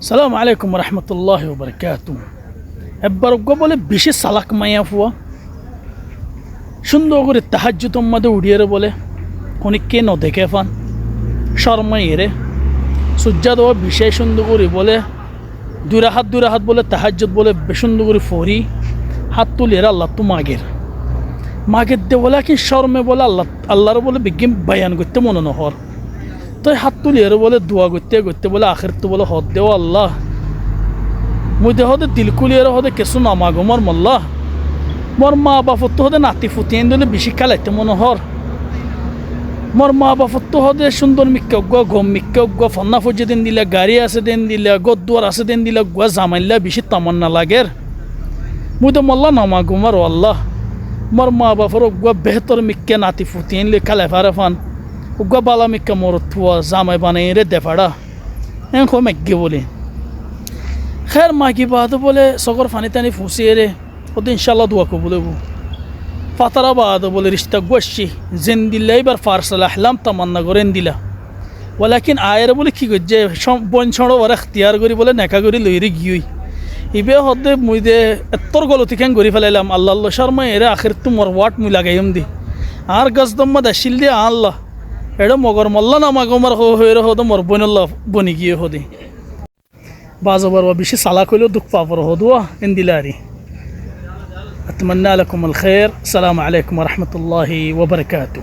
সালামু আলাইকুম রহমতুল্লাহ বারকাতু। একবার বলে বেশি সালাক মাইয়া ফুয়া সুন্দর করে তাহাজ্জুদের মধ্যে উড়িয়ে বলে অনেককে ন দেখে ফান শর্মা এরে সূর্যা দেওয়া বিষয় সুন্দর করে বলে দুই হাত বলে তাহাজ্জুদ বলে সুন্দর করে ফরি হাত তুলিয়ে আল্লাহ তো মাগের দে বলে কি শর্মে বলে আল্লাহর বলে বিজ্ঞান বায়ান করতে মনে নহর তো হাত তুলিয়ে বলে দোয়া করতে বলে আখের তো বলে হদ দেও আল্লাহ মুই দে হদে দিল কুলিয়ে হদে কেসু নামাগো মোর মা বাপর তো হদে নাতি ফুটিয়ে দিলে বেশি খেলাইতে মনে হর মোর মা বাপর তো হদে সুন্দর মিক্কা গুয়া গম মিক্কা গুয়া ফন্না ফুজে দিন দিলে গাড়ি আছে দিন দিলে গদ্দুয়ার আছে দিন দিলে গুয়া জামাইলা বেশি তামান্না লাগের মুই তো মল্লা নামাগো আল্লাহ মোর মা বাপর গুয়া বেহতর মিক্কা নাতি ফুটিয়ে দিলে খেলে ফারে ফান উগা বালা মিক্কা মোর থুয়া জামাই বানাই রে দেফাড়া এখন মেঘে বলে খের মাগি বাদ বলে সকর ফানি টানি ফুসিয়ে রে ওদের ইনশাল্লাহ দোয়া কো বলে ফাতারা বাদ বলে রিস্তা গোসি জেন দিল্লা এবার ফারসাল আহলাম তামান্না করেন দিলা ওলাকিন আয়ের বলে কি করছে বন ছড়ো ওরা এখতিয়ার করি বলে নেকা করি লইরে গিয়ে ইবে হদে মুই দে এত্তর গলতি খান করি ফেলাইলাম আল্লাহ শর্মা এরে আখের তো মোর ওয়াট মুই লাগাইম দি আর গাছ দম্মা দাসিল দিয়ে আল্লাহ এটা মগর মল্লা নামাগমার হয়ে হতো মর বইনল্লা বনি গিয়ে হদি বাজবার বেশি সালাক হইলেও দুঃখ পাপর হদুয়া এন দিলারি أتمنى لكم الخير. السلام عليكم ورحمة الله وبركاته.